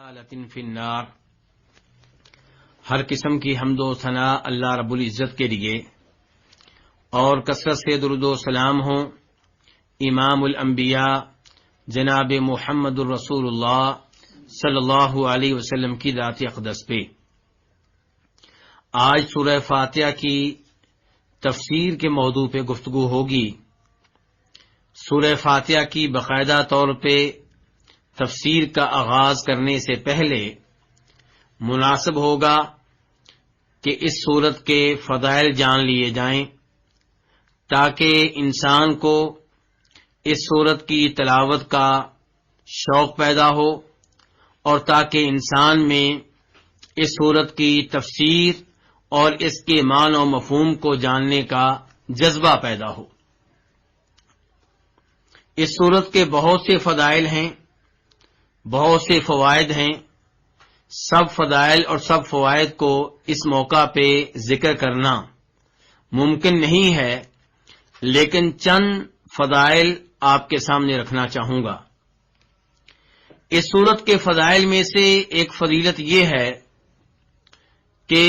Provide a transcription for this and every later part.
فی النار۔ ہر قسم کی حمد و ثنا اللہ رب العزت کے لیے اور کثرت سے درود و سلام ہوں امام الانبیاء جناب محمد الرسول اللہ صلی اللہ علیہ وسلم کی ذات اقدس پہ۔ آج سورہ فاتحہ کی تفسیر کے موضوع پہ گفتگو ہوگی۔ سورہ فاتحہ کی باقاعدہ طور پہ تفسیر کا آغاز کرنے سے پہلے مناسب ہوگا کہ اس سورت کے فضائل جان لیے جائیں تاکہ انسان کو اس سورت کی تلاوت کا شوق پیدا ہو اور تاکہ انسان میں اس سورت کی تفسیر اور اس کے معنی و مفہوم کو جاننے کا جذبہ پیدا ہو۔ اس سورت کے بہت سے فضائل ہیں، بہت سے فوائد ہیں۔ سب فضائل اور سب فوائد کو اس موقع پہ ذکر کرنا ممکن نہیں ہے، لیکن چند فضائل آپ کے سامنے رکھنا چاہوں گا۔ اس سورت کے فضائل میں سے ایک فضیلت یہ ہے کہ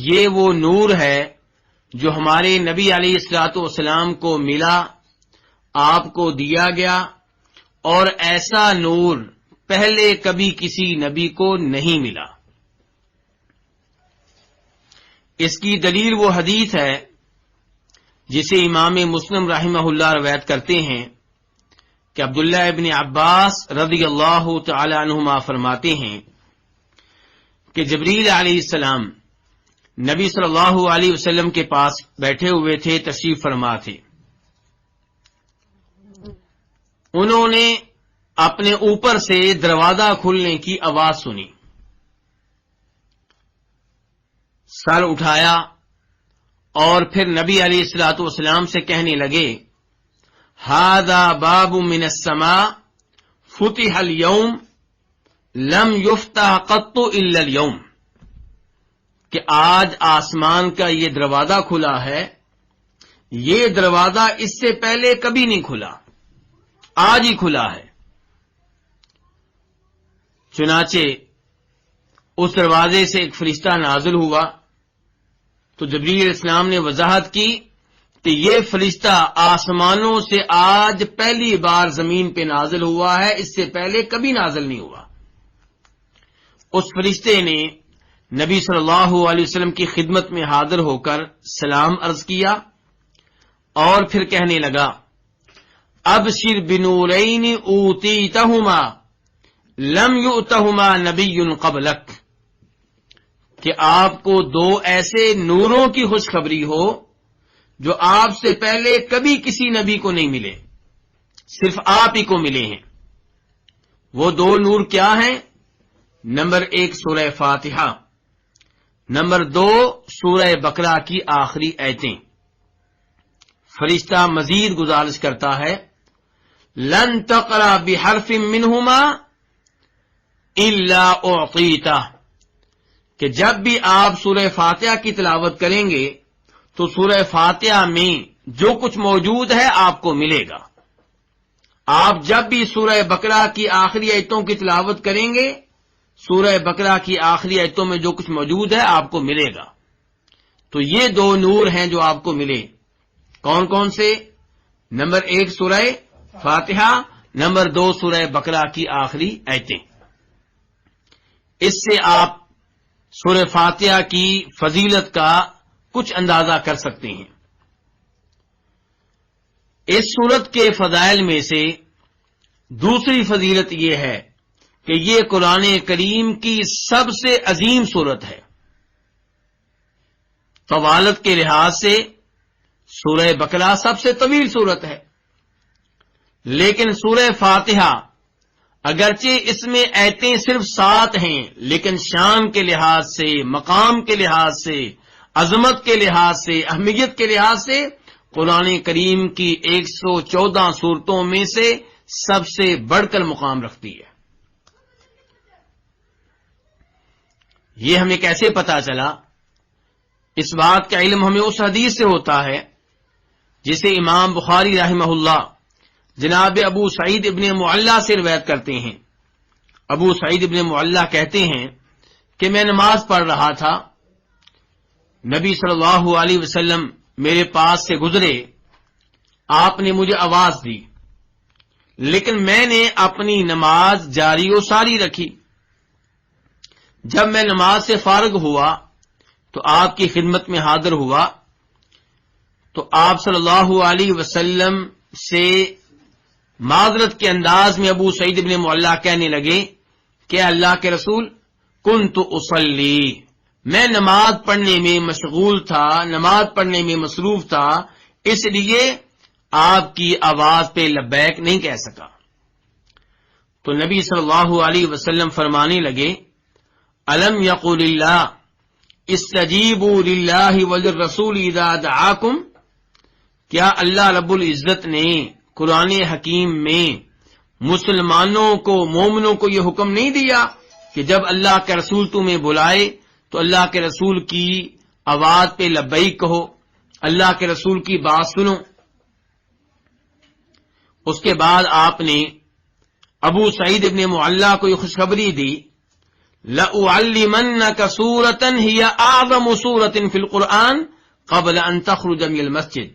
یہ وہ نور ہے جو ہمارے نبی علیہ الصلوۃ والسلام کو ملا، آپ کو دیا گیا، اور ایسا نور پہلے کبھی کسی نبی کو نہیں ملا۔ اس کی دلیل وہ حدیث ہے جسے امام مسلم رحمہ اللہ روایت کرتے ہیں کہ عبداللہ ابن عباس رضی اللہ تعالی عنہما فرماتے ہیں کہ جبریل علیہ السلام نبی صلی اللہ علیہ وسلم کے پاس بیٹھے ہوئے تھے، تشریف فرما تھے۔ انہوں نے اپنے اوپر سے دروازہ کھلنے کی آواز سنی، سر اٹھایا اور پھر نبی علیہ الصلوۃ والسلام سے کہنے لگے، ھذا باب من السماء فتح اليوم لم يفتح قط الا اليوم، کہ آج آسمان کا یہ دروازہ کھلا ہے، یہ دروازہ اس سے پہلے کبھی نہیں کھلا، آج ہی کھلا ہے۔ چنانچہ اس دروازے سے ایک فرشتہ نازل ہوا تو جبریل علیہ السلام نے وضاحت کی کہ یہ فرشتہ آسمانوں سے آج پہلی بار زمین پہ نازل ہوا ہے، اس سے پہلے کبھی نازل نہیں ہوا۔ اس فرشتے نے نبی صلی اللہ علیہ وسلم کی خدمت میں حاضر ہو کر سلام عرض کیا اور پھر کہنے لگا، ابشر بنورین اوتیتہما لم یؤتہما نبی قبلک، کہ آپ کو دو ایسے نوروں کی خوشخبری ہو جو آپ سے پہلے کبھی کسی نبی کو نہیں ملے، صرف آپ ہی کو ملے ہیں۔ وہ دو نور کیا ہیں؟ نمبر 1 سورہ فاتحہ، نمبر 2 سورہ بقرہ کی آخری آیتیں۔ فرشتہ مزید گزارش کرتا ہے، لن تقرأ بحرف منہما الا اعطیتہ، کہ جب بھی آپ سورہ فاتحہ کی تلاوت کریں گے تو سورہ فاتحہ میں جو کچھ موجود ہے آپ کو ملے گا۔ آپ جب بھی سورہ بقرہ کی آخری آیتوں کی تلاوت کریں گے، سورہ بقرہ کی آخری آیتوں میں جو کچھ موجود ہے آپ کو ملے گا۔ تو یہ دو نور ہیں جو آپ کو ملے۔ کون کون سے؟ نمبر 1 سورہ فاتحہ، نمبر 2 سورہ بقرہ کی آخری آیتیں۔ اس سے آپ سورہ فاتحہ کی فضیلت کا کچھ اندازہ کر سکتے ہیں۔ اس سورت کے فضائل میں سے دوسری فضیلت یہ ہے کہ یہ قرآن کریم کی سب سے عظیم سورت ہے۔ طوالت کے لحاظ سے سورہ بقرہ سب سے طویل سورت ہے، لیکن سورہ فاتحہ اگرچہ اس میں آیتیں صرف 7 ہیں، لیکن شان کے لحاظ سے، مقام کے لحاظ سے، عظمت کے لحاظ سے، اہمیت کے لحاظ سے قرآن کریم کی 114 سورتوں میں سے سب سے بڑھ کر مقام رکھتی ہے۔ یہ ہمیں کیسے پتا چلا؟ اس بات کا علم ہمیں اس حدیث سے ہوتا ہے جسے امام بخاری رحمہ اللہ جناب ابو سعید ابن معلہ سے روایت کرتے ہیں۔ ابو سعید ابن معلہ کہتے ہیں کہ میں نماز پڑھ رہا تھا، نبی صلی اللہ علیہ وسلم میرے پاس سے گزرے، آپ نے مجھے آواز دی، لیکن میں نے اپنی نماز جاری و ساری رکھی۔ جب میں نماز سے فارغ ہوا تو آپ کی خدمت میں حاضر ہوا، تو آپ صلی اللہ علیہ وسلم سے معذرت کے انداز میں ابو سعید ابن معلہ کہنے لگے کہ اللہ کے رسول، کنت اصلی، میں نماز پڑھنے میں مشغول تھا، نماز پڑھنے میں مصروف تھا، اس لیے آپ کی آواز پہ لبیک نہیں کہہ سکا۔ تو نبی صلی اللہ علیہ وسلم فرمانے لگے، الم یقول اللہ استجیبوا للہ وللرسول اذا دعاکم، کیا اللہ رب العزت نے قرآن حکیم میں مسلمانوں کو، مومنوں کو یہ حکم نہیں دیا کہ جب اللہ کے رسول تمہیں بلائے تو اللہ کے رسول کی آواز پہ لبیک کہو، اللہ کے رسول کی بات سنو؟ اس کے بعد آپ نے ابو سعید ابن معلہ کو یہ خوشخبری دی، لَأُعَلِّمَنَّكَ سُورَةً هِيَ أَعْظَمُ سُورَةٍ فِي الْقُرْآنِ قَبْلَ أَن تَخْرُجَ مِنَ الْمَسْجِدِ،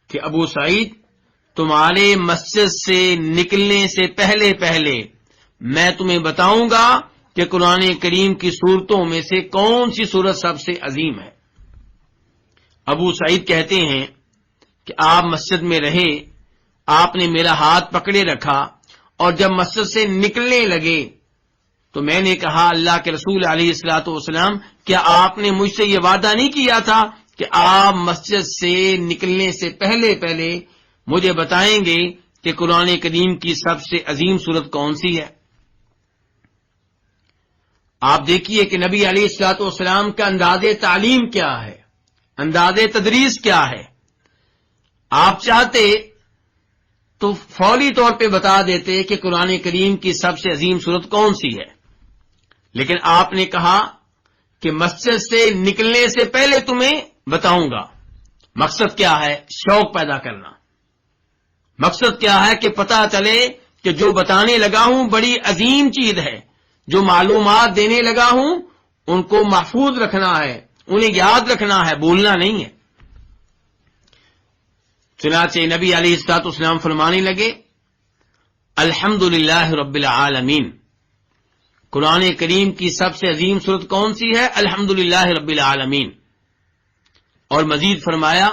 کہ ابو سعید، تمہارے مسجد سے نکلنے سے پہلے پہلے میں تمہیں بتاؤں گا کہ قرآن کریم کی صورتوں میں سے کون سی صورت سب سے عظیم ہے۔ ابو سعید کہتے ہیں کہ آپ مسجد میں رہے، آپ نے میرا ہاتھ پکڑے رکھا، اور جب مسجد سے نکلنے لگے تو میں نے کہا، اللہ کے رسول علیہ الصلوۃ والسلام، کیا آپ نے مجھ سے یہ وعدہ نہیں کیا تھا کہ آپ مسجد سے نکلنے سے پہلے پہلے مجھے بتائیں گے کہ قرآن کریم کی سب سے عظیم سورت کون سی ہے؟ آپ دیکھیے کہ نبی علیہ الصلوۃ والسلام کا انداز تعلیم کیا ہے، انداز تدریس کیا ہے۔ آپ چاہتے تو فوری طور پہ بتا دیتے کہ قرآن کریم کی سب سے عظیم سورت کون سی ہے، لیکن آپ نے کہا کہ مسجد سے نکلنے سے پہلے تمہیں بتاؤں گا۔ مقصد کیا ہے؟ شوق پیدا کرنا۔ مقصد کیا ہے کہ پتہ چلے کہ جو بتانے لگا ہوں بڑی عظیم چیز ہے، جو معلومات دینے لگا ہوں ان کو محفوظ رکھنا ہے، انہیں یاد رکھنا ہے، بولنا نہیں ہے۔ چنانچہ نبی علیہ الصلوۃ والسلام فرمانے لگے، الحمدللہ رب العالمین، قرآن کریم کی سب سے عظیم سورت کون سی ہے؟ الحمدللہ رب العالمین۔ اور مزید فرمایا،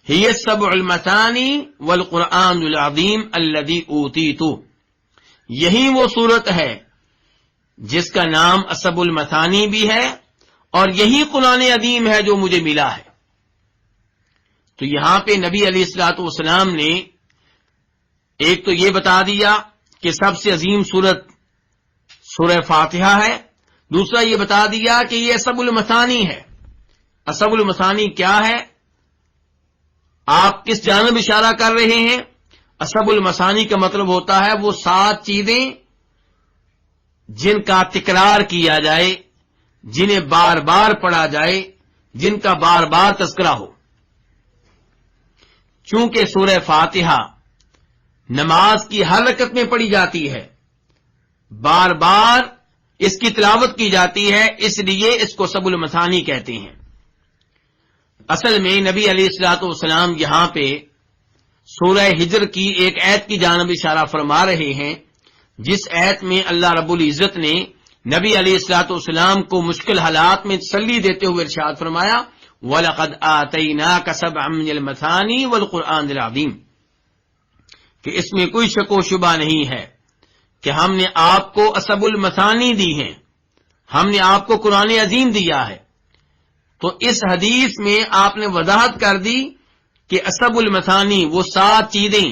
ہی السبع المثانی والقرآن العظیم الذی اوتیت، یہی وہ صورت ہے جس کا نام السبع المثانی بھی ہے، اور یہی قرآن عظیم ہے جو مجھے ملا ہے۔ تو یہاں پہ نبی علیہ الصلوۃ والسلام نے ایک تو یہ بتا دیا کہ سب سے عظیم سورت سورہ فاتحہ ہے، دوسرا یہ بتا دیا کہ یہ اسب المثانی ہے۔ اسب المثانی کیا ہے؟ آپ کس جانب اشارہ کر رہے ہیں؟ اسب المثانی کا مطلب ہوتا ہے وہ 7 چیزیں جن کا تکرار کیا جائے، جنہیں بار بار پڑھا جائے، جن کا بار بار تذکرہ ہو۔ چونکہ سورہ فاتحہ نماز کی ہر رکعت میں پڑھی جاتی ہے، بار بار اس کی تلاوت کی جاتی ہے، اس لیے اس کو سب المثانی کہتے ہیں۔ اصل میں نبی علیہ الصلوۃ والسلام یہاں پہ سورہ ہجر کی ایک آیت کی جانب اشارہ فرما رہے ہیں، جس آیت میں اللہ رب العزت نے نبی علیہ الصلوۃ والسلام کو مشکل حالات میں تسلی دیتے ہوئے ارشاد فرمایا، وَلَقَدْ آتَيْنَاكَ سَبْعًا مِنَ الْمَثَانِي وَالْقُرْآنِ الْعَظِيمِ، کہ اس میں کوئی شک و شبہ نہیں ہے کہ ہم نے آپ کو اسب المثانی دی ہیں، ہم نے آپ کو قرآن عظیم دیا ہے۔ تو اس حدیث میں آپ نے وضاحت کر دی کہ اسب المثانی وہ 7 چیزیں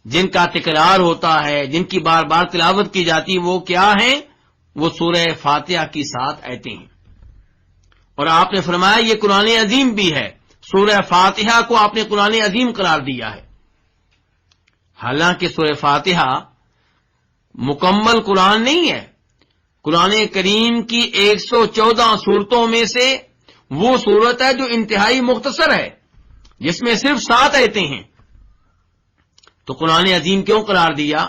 جن کا تکرار ہوتا ہے، جن کی بار بار تلاوت کی جاتی، وہ کیا ہیں؟ وہ سورہ فاتحہ کی 7 آیتیں ہیں۔ اور آپ نے فرمایا یہ قرآن عظیم بھی ہے، سورہ فاتحہ کو آپ نے قرآن عظیم قرار دیا ہے۔ حالانکہ سورہ فاتحہ مکمل قرآن نہیں ہے، قرآن کریم کی 114 صورتوں میں سے وہ صورت ہے جو انتہائی مختصر ہے، جس میں صرف 7 آیتیں ہیں۔ تو قرآن عظیم کیوں قرار دیا؟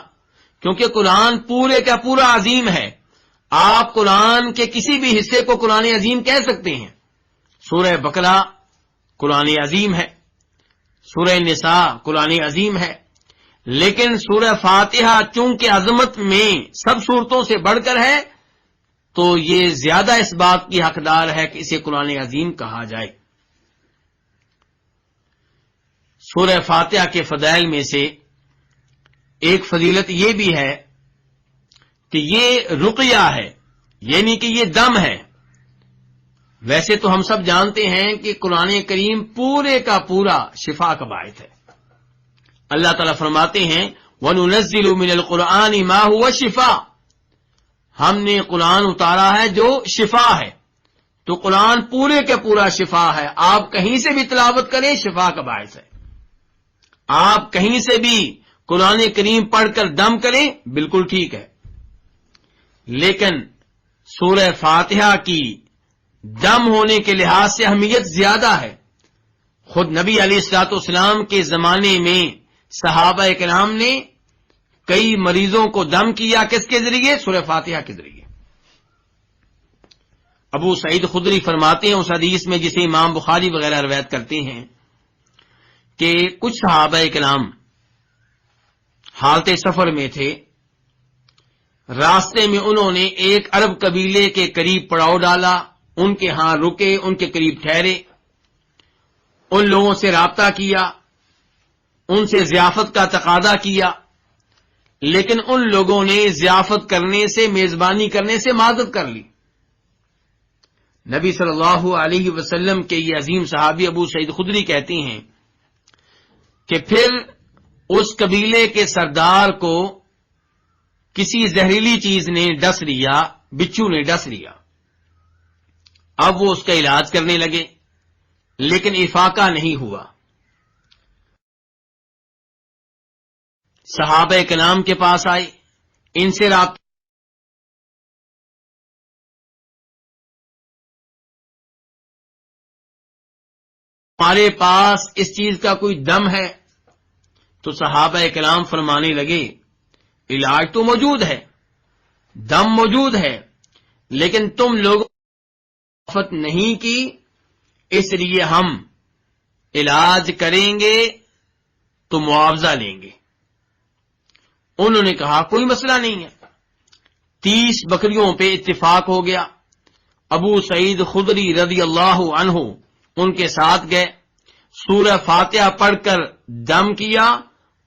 کیونکہ قرآن پورے کا پورا عظیم ہے. آپ قرآن کے کسی بھی حصے کو قرآن عظیم کہہ سکتے ہیں. سورہ بقرہ قرآن عظیم ہے, سورہ نساء قرآن عظیم ہے, لیکن سورہ فاتحہ چونکہ عظمت میں سب صورتوں سے بڑھ کر ہے تو یہ زیادہ اس بات کی حقدار ہے کہ اسے قرآن عظیم کہا جائے. سورہ فاتحہ کے فضائل میں سے ایک فضیلت یہ بھی ہے کہ یہ رقیہ ہے, یعنی کہ یہ دم ہے. ویسے تو ہم سب جانتے ہیں کہ قرآن کریم پورے کا پورا شفا کا باعث ہے. اللہ تعالیٰ فرماتے ہیں وَنُنَزِّلُ مِنَ الْقُرْآنِ مَا هُوَ شِفَاءٌ, ہم نے قرآن اتارا ہے جو شفا ہے. تو قرآن پورے کا پورا شفا ہے. آپ کہیں سے بھی تلاوت کریں شفا کا باعث ہے. آپ کہیں سے بھی قرآن کریم پڑھ کر دم کریں بالکل ٹھیک ہے. لیکن سورہ فاتحہ کی دم ہونے کے لحاظ سے اہمیت زیادہ ہے. خود نبی علیہ الصلوۃ والسلام کے زمانے میں صحابہ کرام نے کئی مریضوں کو دم کیا. کس کے ذریعے؟ سورہ فاتحہ کے ذریعے. ابو سعید خدری فرماتے ہیں اس حدیث میں جسے امام بخاری وغیرہ روایت کرتے ہیں کہ کچھ صحابہ کرام حالت سفر میں تھے. راستے میں انہوں نے ایک عرب قبیلے کے قریب پڑاؤ ڈالا, ان کے ہاں رکے, ان کے قریب ٹھہرے, ان لوگوں سے رابطہ کیا, ان سے ضیافت کا تقاضا کیا, لیکن ان لوگوں نے ضیافت کرنے سے, میزبانی کرنے سے معذرت کر لی. نبی صلی اللہ علیہ وسلم کے یہ عظیم صحابی ابو سعید خدری کہتے ہیں کہ پھر اس قبیلے کے سردار کو کسی زہریلی چیز نے ڈس لیا, بچھو نے ڈس لیا. اب وہ اس کا علاج کرنے لگے لیکن افاقہ نہیں ہوا. صحابہ کرام کے پاس آئے, ان سے رابطہ ہمارے پاس اس چیز کا کوئی دم ہے؟ تو صحابہ کرام فرمانے لگے علاج تو موجود ہے, دم موجود ہے, لیکن تم لوگوں نے ضیافت نہیں کی, اس لیے ہم علاج کریں گے تو معاوضہ لیں گے. انہوں نے کہا کوئی مسئلہ نہیں ہے. 30 بکریوں پہ اتفاق ہو گیا. ابو سعید خدری رضی اللہ عنہ ان کے ساتھ گئے, سورہ فاتحہ پڑھ کر دم کیا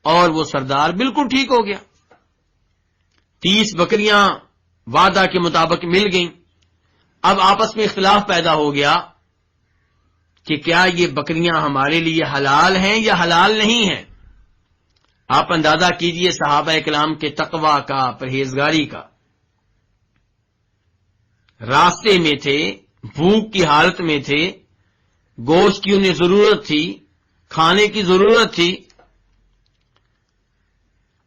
اور وہ سردار بالکل ٹھیک ہو گیا. 30 بکریاں وعدہ کے مطابق مل گئیں. اب آپس میں اختلاف پیدا ہو گیا کہ کیا یہ بکریاں ہمارے لیے حلال ہیں یا حلال نہیں ہیں. آپ اندازہ کیجئے صحابہ کرام کے تقوی کا, پرہیزگاری کا. راستے میں تھے, بھوک کی حالت میں تھے, گوشت کی انہیں ضرورت تھی, کھانے کی ضرورت تھی.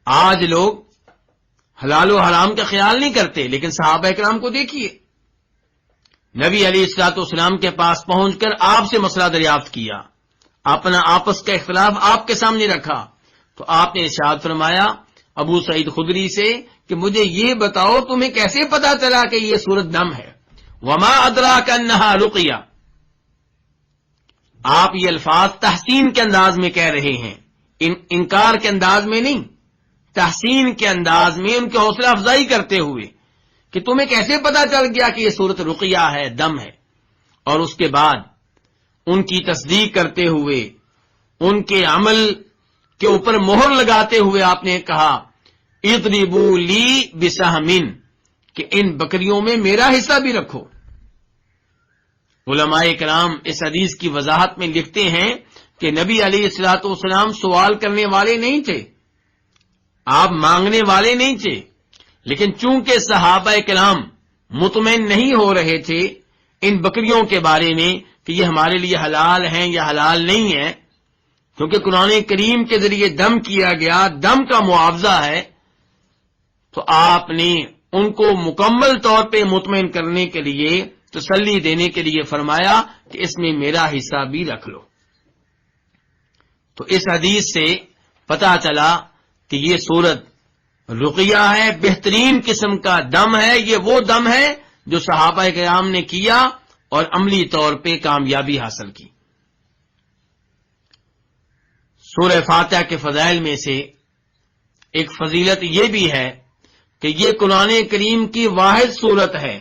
آج لوگ حلال و حرام کا خیال نہیں کرتے, لیکن صحابہ کرام کو دیکھیے, نبی علیہ الصلوۃ والسلام کے پاس پہنچ کر آپ سے مسئلہ دریافت کیا, اپنا آپس کا اختلاف آپ کے سامنے رکھا. تو آپ نے ارشاد فرمایا ابو سعید خدری سے کہ مجھے یہ بتاؤ تمہیں کیسے پتا چلا کہ یہ سورت دم ہے؟ وما ادراک انہا رقیہ. آپ یہ الفاظ تحسین کے انداز میں کہہ رہے ہیں, انکار کے انداز میں نہیں, تحسین کے انداز میں ان کی حوصلہ افزائی کرتے ہوئے کہ تمہیں کیسے پتا چل گیا کہ یہ سورت رقیہ ہے, دم ہے. اور اس کے بعد ان کی تصدیق کرتے ہوئے, ان کے عمل کے اوپر مہر لگاتے ہوئے آپ نے کہا اضربوا لی بسہم, کہ ان بکریوں میں میرا حصہ بھی رکھو. علماء کرام اس حدیث کی وضاحت میں لکھتے ہیں کہ نبی علیہ الصلوۃ والسلام سوال کرنے والے نہیں تھے, آپ مانگنے والے نہیں تھے, لیکن چونکہ صحابہ کرام مطمئن نہیں ہو رہے تھے ان بکریوں کے بارے میں کہ یہ ہمارے لیے حلال ہیں یا حلال نہیں ہیں, کیونکہ قرآن کریم کے ذریعے دم کیا گیا, دم کا معاوضہ ہے, تو آپ نے ان کو مکمل طور پہ مطمئن کرنے کے لیے, تسلی دینے کے لیے فرمایا کہ اس میں میرا حصہ بھی رکھ لو. تو اس حدیث سے پتا چلا کہ یہ سورت رقیہ ہے، بہترین قسم کا دم ہے. یہ وہ دم ہے جو صحابہ کرام نے کیا اور عملی طور پہ کامیابی حاصل کی. سورہ فاتحہ کے فضائل میں سے ایک فضیلت یہ بھی ہے کہ یہ قرآن کریم کی واحد سورت ہے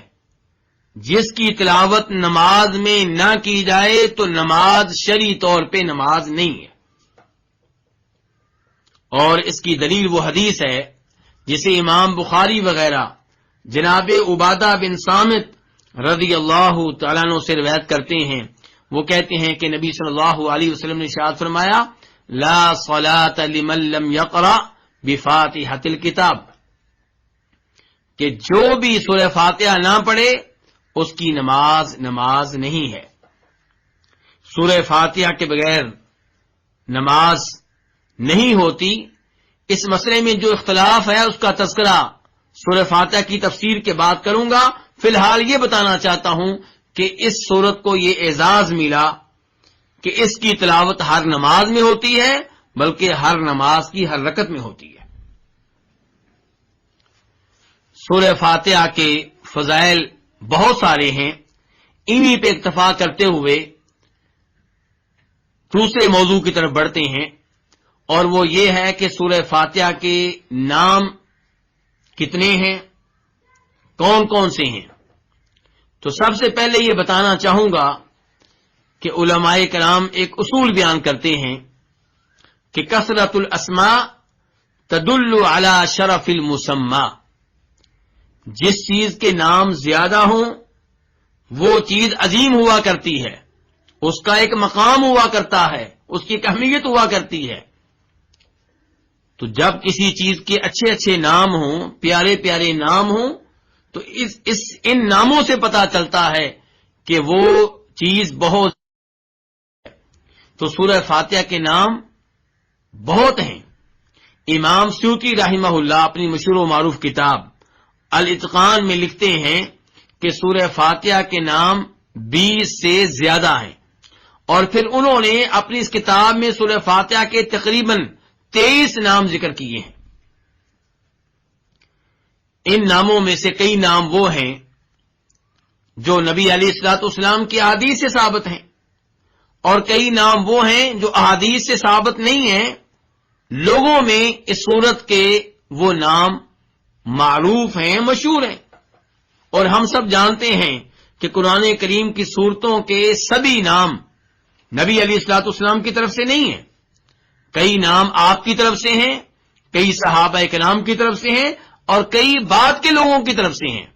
جس کی تلاوت نماز میں نہ کی جائے تو نماز شرعی طور پہ نماز نہیں ہے. اور اس کی دلیل وہ حدیث ہے جسے امام بخاری وغیرہ جناب عبادہ بن صامت رضی اللہ تعالیٰ عنہ سے روایت کرتے ہیں. وہ کہتے ہیں کہ نبی صلی اللہ علیہ وسلم نے ارشاد فرمایا لا صلاۃ لمن لم یقرأ بفاتحۃ الکتاب، کہ جو بھی سورہ فاتحہ نہ پڑھے اس کی نماز نہیں ہے. سورہ فاتحہ کے بغیر نماز نہیں ہوتی. اس مسئلے میں جو اختلاف ہے اس کا تذکرہ سورہ فاتحہ کی تفسیر کے بعد کروں گا. فی الحال یہ بتانا چاہتا ہوں کہ اس سورت کو یہ اعزاز ملا کہ اس کی تلاوت ہر نماز میں ہوتی ہے، بلکہ ہر نماز کی ہر رکعت میں ہوتی ہے. سورہ فاتحہ کے فضائل بہت سارے ہیں. انہی پہ اکتفا کرتے ہوئے دوسرے موضوع کی طرف بڑھتے ہیں، اور وہ یہ ہے کہ سورہ فاتحہ کے نام کتنے ہیں، کون کون سے ہیں. تو سب سے پہلے یہ بتانا چاہوں گا کہ علماء کرام ایک اصول بیان کرتے ہیں کہ کثرت الاسماء تدل علی شرف المسمى. جس چیز کے نام زیادہ ہوں وہ چیز عظیم ہوا کرتی ہے، اس کا ایک مقام ہوا کرتا ہے، اس کی ایک اہمیت ہوا کرتی ہے. تو جب کسی چیز کے اچھے اچھے نام ہوں، پیارے پیارے نام ہوں، تو ان ناموں سے پتہ چلتا ہے کہ وہ چیز بہت. تو سورہ فاتحہ کے نام بہت ہیں. امام سیوطی رحمہ اللہ اپنی مشہور و معروف کتاب الاتقان میں لکھتے ہیں کہ سورہ فاتحہ کے نام 20 سے زیادہ ہیں، اور پھر انہوں نے اپنی اس کتاب میں سورہ فاتحہ کے تقریباً 23 نام ذکر کیے ہیں. ان ناموں میں سے کئی نام وہ ہیں جو نبی علیہ الصلوۃ والسلام کی احادیث سے ثابت ہیں، اور کئی نام وہ ہیں جو احادیث سے ثابت نہیں ہیں. لوگوں میں اس سورت کے وہ نام معروف ہیں، مشہور ہیں، اور ہم سب جانتے ہیں کہ قرآن کریم کی سورتوں کے سبھی نام نبی علیہ الصلوۃ والسلام کی طرف سے نہیں ہیں. کئی نام آپ کی طرف سے ہیں، کئی صحابہ کرام کی طرف سے ہیں، اور کئی بعد کے لوگوں کی طرف سے ہیں.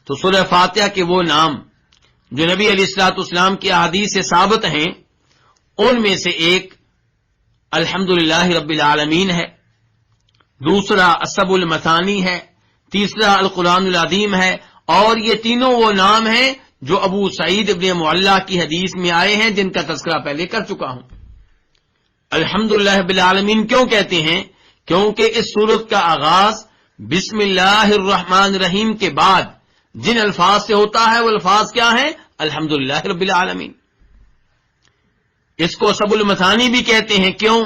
تو سورہ فاتحہ کے وہ نام جو نبی علیہ الصلوۃ والسلام کی احادیث سے ثابت ہیں، ان میں سے ایک الحمدللہ رب العالمین ہے، دوسرا السبع المثانی ہے، تیسرا القرآن العظیم ہے، اور یہ تینوں وہ نام ہیں جو ابو سعید ابن معلہ کی حدیث میں آئے ہیں جن کا تذکرہ پہلے کر چکا ہوں. الحمدللہ رب العالمین کیوں کہتے ہیں؟ کیونکہ اس سورت کا آغاز بسم اللہ الرحمن الرحیم کے بعد جن الفاظ سے ہوتا ہے وہ الفاظ کیا ہیں؟ الحمدللہ رب العالمین. اس کو سبع المثانی بھی کہتے ہیں. کیوں؟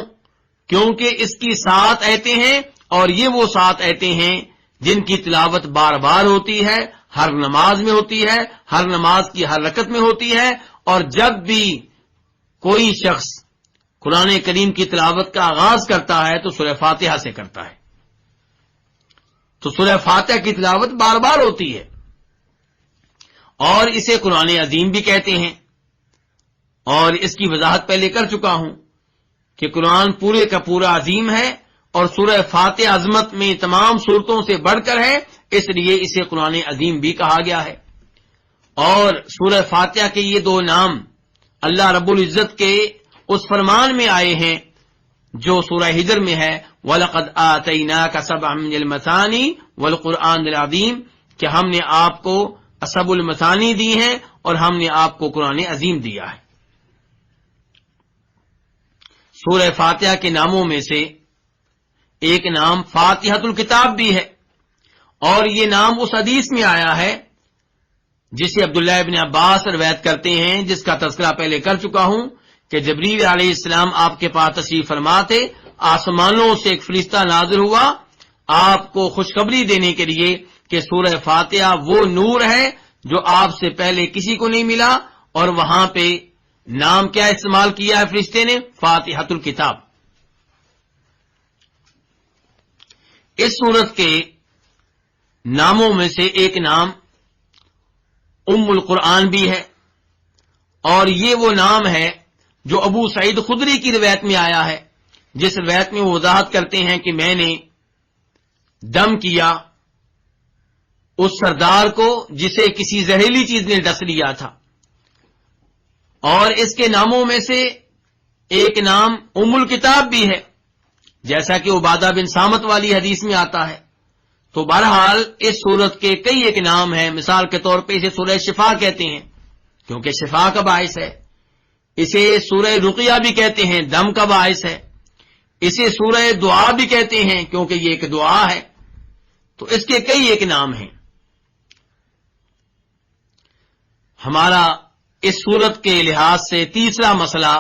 کیونکہ اس کی 7 آیتیں ہیں، اور یہ وہ 7 آیتیں ہیں جن کی تلاوت بار بار ہوتی ہے، ہر نماز میں ہوتی ہے، ہر نماز کی ہر رکعت میں ہوتی ہے. اور جب بھی کوئی شخص قرآن کریم کی تلاوت کا آغاز کرتا ہے تو سورہ فاتحہ سے کرتا ہے. تو سورہ فاتحہ کی تلاوت بار بار ہوتی ہے، اور اسے قرآن عظیم بھی کہتے ہیں. اور اس کی وضاحت پہلے کر چکا ہوں کہ قرآن پورے کا پورا عظیم ہے، اور سورہ فاتحہ عظمت میں تمام صورتوں سے بڑھ کر ہے، اس لیے اسے قرآن عظیم بھی کہا گیا ہے. اور سورہ فاتحہ کے یہ 2 نام اللہ رب العزت کے اس فرمان میں آئے ہیں جو سورہ ہجر میں ہے وَلَقَدْ آتَيْنَاكَ سَبْعًا مِنَ الْمَثَانِي وَالْقُرْآنِ الْعَظِيمِ، کہ ہم نے آپ کو سبع المثانی دی ہیں اور ہم نے آپ کو قرآن عظیم دیا ہے. سورہ فاتحہ کے ناموں میں سے ایک نام فاتحۃ الکتاب بھی ہے، اور یہ نام اس حدیث میں آیا ہے جسے عبداللہ ابن عباس روایت کرتے ہیں، جس کا تذکرہ پہلے کر چکا ہوں کہ جبریل علیہ السلام آپ کے پاس تشریف فرما تھے. آسمانوں سے ایک فرشتہ نازل ہوا آپ کو خوشخبری دینے کے لیے کہ سورہ فاتحہ وہ نور ہے جو آپ سے پہلے کسی کو نہیں ملا، اور وہاں پہ نام کیا استعمال کیا ہے فرشتے نے؟ فاتحۃ الکتاب۔ اس سورت کے ناموں میں سے ایک نام ام القرآن بھی ہے، اور یہ وہ نام ہے جو ابو سعید خدری کی روایت میں آیا ہے، جس روایت میں وہ وضاحت کرتے ہیں کہ میں نے دم کیا اس سردار کو جسے کسی زہریلی چیز نے ڈس لیا تھا۔ اور اس کے ناموں میں سے ایک نام ام الکتاب بھی ہے، جیسا کہ عبادہ بن سامت والی حدیث میں آتا ہے۔ تو بہرحال اس سورت کے کئی ایک نام ہیں۔ مثال کے طور پہ اسے سورہ شفا کہتے ہیں کیونکہ شفا کا باعث ہے، اسے سورہ رقیہ بھی کہتے ہیں، دم کا باعث ہے، اسے سورہ دعا بھی کہتے ہیں کیونکہ یہ ایک دعا ہے۔ تو اس کے کئی ایک نام ہیں۔ ہمارا اس سورت کے لحاظ سے تیسرا مسئلہ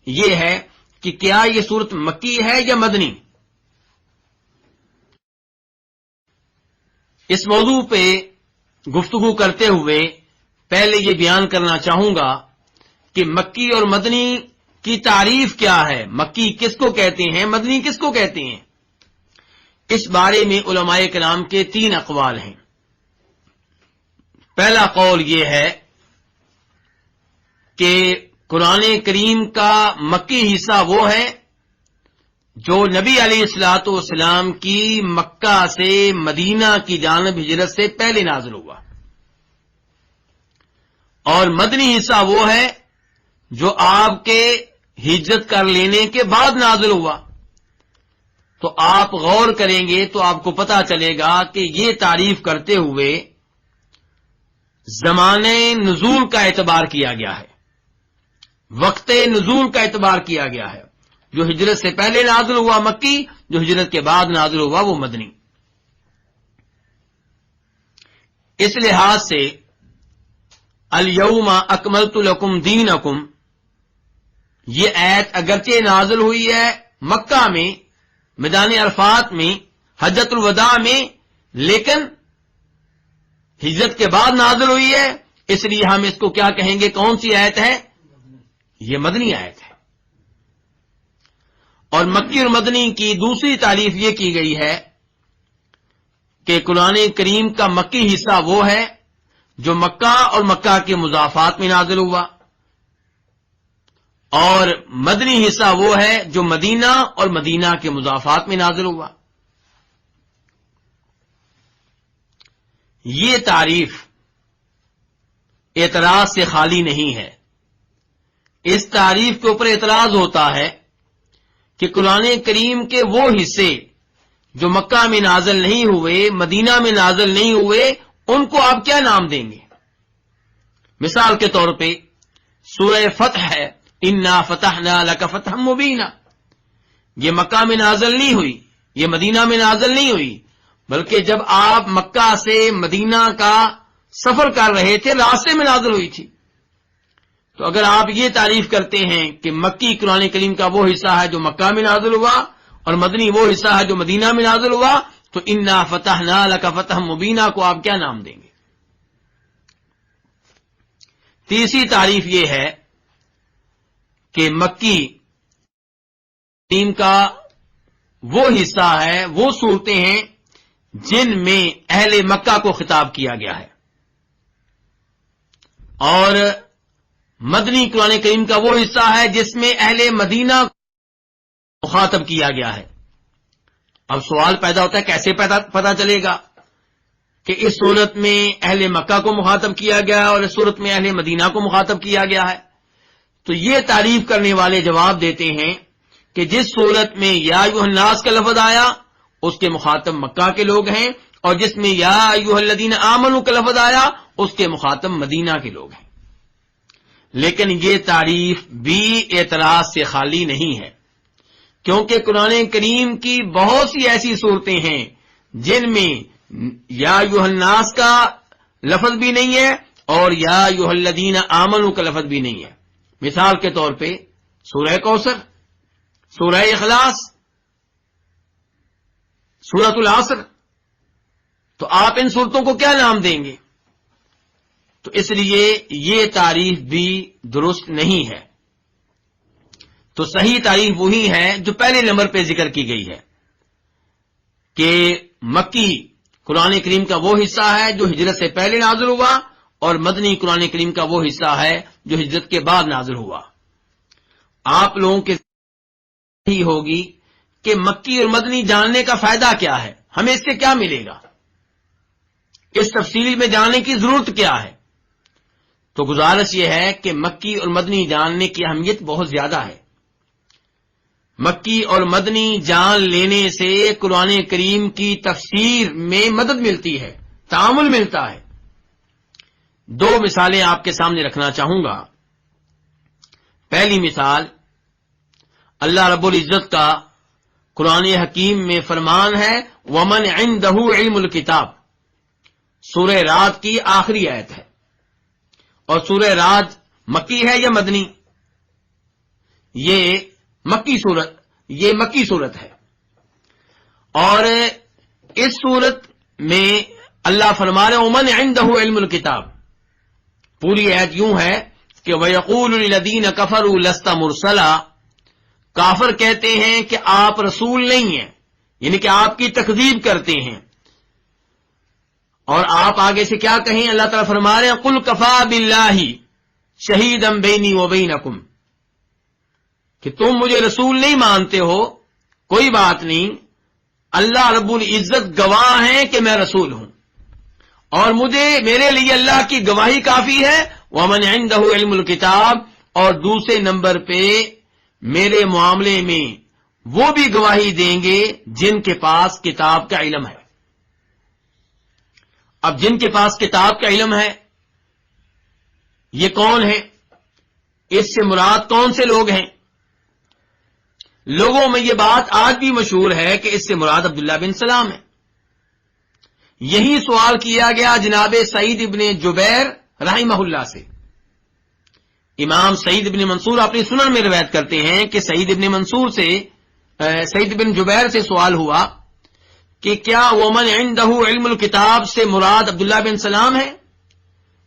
یہ ہے کہ کیا یہ سورت مکی ہے یا مدنی؟ اس موضوع پہ گفتگو کرتے ہوئے پہلے یہ بیان کرنا چاہوں گا کہ مکی اور مدنی کی تعریف کیا ہے، مکی کس کو کہتے ہیں، مدنی کس کو کہتے ہیں۔ اس بارے میں علماء کرام کے 3 اقوال ہیں۔ پہلا قول یہ ہے کہ قرآن کریم کا مکی حصہ وہ ہے جو نبی علیہ الصلوۃ والسلام کی مکہ سے مدینہ کی جانب ہجرت سے پہلے نازل ہوا، اور مدنی حصہ وہ ہے جو آپ کے ہجرت کر لینے کے بعد نازل ہوا۔ تو آپ غور کریں گے تو آپ کو پتا چلے گا کہ یہ تعریف کرتے ہوئے زمانے نزول کا اعتبار کیا گیا ہے، وقت نزول کا اعتبار کیا گیا ہے۔ جو ہجرت سے پہلے نازل ہوا مکی، جو ہجرت کے بعد نازل ہوا وہ مدنی۔ اس لحاظ سے الیوم اکملت لکم دینکم، یہ آیت اگرچہ نازل ہوئی ہے مکہ میں، میدان عرفات میں، حجۃ الوداع میں، لیکن ہجرت کے بعد نازل ہوئی ہے، اس لیے ہم اس کو کیا کہیں گے، کون سی آیت ہے؟ یہ مدنی آیت ہے۔ اور مکی اور مدنی کی دوسری تعریف یہ کی گئی ہے کہ قرآن کریم کا مکی حصہ وہ ہے جو مکہ اور مکہ کے مضافات میں نازل ہوا، اور مدنی حصہ وہ ہے جو مدینہ اور مدینہ کے مضافات میں نازل ہوا۔ یہ تعریف اعتراض سے خالی نہیں ہے۔ اس تعریف کے اوپر اعتراض ہوتا ہے کہ قرآن کریم کے وہ حصے جو مکہ میں نازل نہیں ہوئے، مدینہ میں نازل نہیں ہوئے، ان کو آپ کیا نام دیں گے؟ مثال کے طور پہ سورہ فتح ہے، انا فتحنا لک فتحا مبینا، یہ مکہ میں نازل نہیں ہوئی، یہ مدینہ میں نازل نہیں ہوئی، بلکہ جب آپ مکہ سے مدینہ کا سفر کر رہے تھے راستے میں نازل ہوئی تھی۔ تو اگر آپ یہ تعریف کرتے ہیں کہ مکی قرآن کریم کا وہ حصہ ہے جو مکہ میں نازل ہوا اور مدنی وہ حصہ ہے جو مدینہ میں نازل ہوا، تو انا فتحنا لک فتحا مبینا کو آپ کیا نام دیں گے؟ تیسری تعریف یہ ہے کہ مکی کریم کا وہ حصہ ہے، وہ صورتیں ہیں جن میں اہل مکہ کو خطاب کیا گیا ہے، اور مدنی قرآن کریم کا وہ حصہ ہے جس میں اہل مدینہ کو مخاطب کیا گیا ہے۔ اب سوال پیدا ہوتا ہے کیسے پتا چلے گا کہ اس صورت میں اہل مکہ کو مخاطب کیا گیا اور اس صورت میں اہل مدینہ کو مخاطب کیا گیا ہے؟ تو یہ تعریف کرنے والے جواب دیتے ہیں کہ جس صورت میں یا ایھا الناس کا لفظ آیا اس کے مخاطب مکہ کے لوگ ہیں، اور جس میں یا ایھا الذین آمنوا کا لفظ آیا اس کے مخاطب مدینہ کے لوگ ہیں۔ لیکن یہ تعریف بھی اعتراض سے خالی نہیں ہے، کیونکہ قرآن کریم کی بہت سی ایسی صورتیں ہیں جن میں یا ایھا الناس کا لفظ بھی نہیں ہے اور یا ایھا الذین آمنوا کا لفظ بھی نہیں ہے۔ مثال کے طور پہ سورہ کوثر، سورہ اخلاص، سورۃ العصر، تو آپ ان صورتوں کو کیا نام دیں گے؟ تو اس لیے یہ تعریف بھی درست نہیں ہے. تو صحیح تعریف وہی ہے جو پہلے نمبر پہ ذکر کی گئی ہے کہ مکی قرآن کریم کا وہ حصہ ہے جو ہجرت سے پہلے نازل ہوا، اور مدنی قرآن کریم کا وہ حصہ ہے جو ہجرت کے بعد نازل ہوا. آپ لوگوں کے ہی ہوگی کہ مکی اور مدنی جاننے کا فائدہ کیا ہے، ہمیں اس سے کیا ملے گا، اس تفصیل میں جاننے کی ضرورت کیا ہے؟ تو گزارش یہ ہے کہ مکی اور مدنی جاننے کی اہمیت بہت زیادہ ہے. مکی اور مدنی جان لینے سے قرآن کریم کی تفسیر میں مدد ملتی ہے، تعامل ملتا ہے. دو مثالیں آپ کے سامنے رکھنا چاہوں گا. پہلی مثال، اللہ رب العزت کا قرآن حکیم میں فرمان ہے وَمَنْ عِنْدَهُ عِلْمُ الْكِتَابِ، سورہ رعد کی آخری آیت ہے. اور سورہ رعد مکی ہے یا مدنی؟ یہ مکی صورت ہے. اور اس صورت میں اللہ فرما رہے وَمَنْ عِنْدَهُ عِلْمُ الْكِتَابِ، پوری آیت یوں ہے کہ وَيَقُولُ الَّذِينَ كَفَرُوا لَسْتَ مُرْسَلًا، کافر کہتے ہیں کہ آپ رسول نہیں ہیں، یعنی کہ آپ کی تکذیب کرتے ہیں. اور آپ آگے سے کیا کہیں؟ اللہ تعالیٰ فرما رہے ہیں قُلْ كَفَىٰ بِاللَّهِ شَهِيدًا بَيْنِي وَبَيْنَكُمْ، کہ تم مجھے رسول نہیں مانتے ہو، کوئی بات نہیں، اللہ رب العزت گواہ ہیں کہ میں رسول ہوں، اور میرے لیے اللہ کی گواہی کافی ہے. وَمَنْ عِنْدَهُ عِلْمُ الْكِتَابِ، اور دوسرے نمبر پہ میرے معاملے میں وہ بھی گواہی دیں گے جن کے پاس کتاب کا علم ہے. اب جن کے پاس کتاب کا علم ہے یہ کون ہے؟ اس سے مراد کون سے لوگ ہیں؟ لوگوں میں یہ بات آج بھی مشہور ہے کہ اس سے مراد عبداللہ بن سلام ہے. یہی سوال کیا گیا جناب سعید ابن جبیر رحمہ اللہ سے. امام سعید ابن منصور اپنی سنن میں روایت کرتے ہیں کہ سعید ابن جبیر سے سوال ہوا کہ کیا ومن عنده علم الکتاب سے مراد عبداللہ بن سلام ہے؟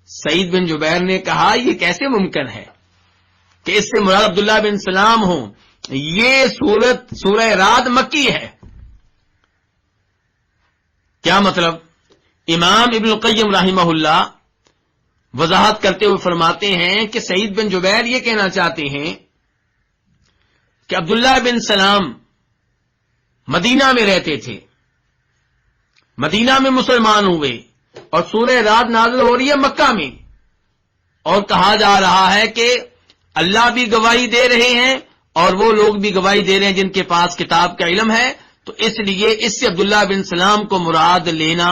سعید بن جبیر نے کہا یہ کیسے ممکن ہے کہ اس سے مراد عبداللہ بن سلام ہوں، یہ سورہ رعد مکی ہے. کیا مطلب؟ امام ابن القیم رحمہ اللہ وضاحت کرتے ہوئے فرماتے ہیں کہ سعید بن جبیر یہ کہنا چاہتے ہیں کہ عبداللہ بن سلام مدینہ میں رہتے تھے، مدینہ میں مسلمان ہوئے، اور سورہ رعد نازل ہو رہی ہے مکہ میں، اور کہا جا رہا ہے کہ اللہ بھی گواہی دے رہے ہیں اور وہ لوگ بھی گواہی دے رہے ہیں جن کے پاس کتاب کا علم ہے. تو اس لیے اس سے عبداللہ بن سلام کو مراد لینا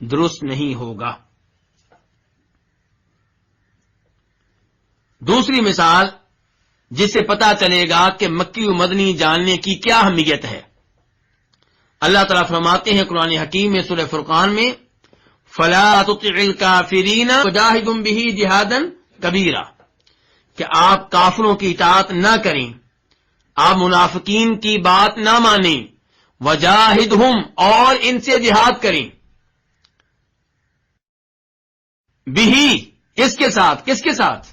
درست نہیں ہوگا. دوسری مثال جس سے پتا چلے گا کہ مکی و مدنی جاننے کی کیا اہمیت ہے، اللہ تعالیٰ فرماتے ہیں قرآن حکیم میں سورہ فرقان میں فَلَا تُطِعِ الْكَافِرِينَ وَجَاهِدْهُمْ بِهِ جِهَادًا كَبِيرًا، کہ آپ کافروں کی اطاعت نہ کریں، آپ منافقین کی بات نہ مانیں، وَجَاهِدْهُمْ، اور ان سے جہاد کریں، بِهِ، اس کے ساتھ، کس کے ساتھ؟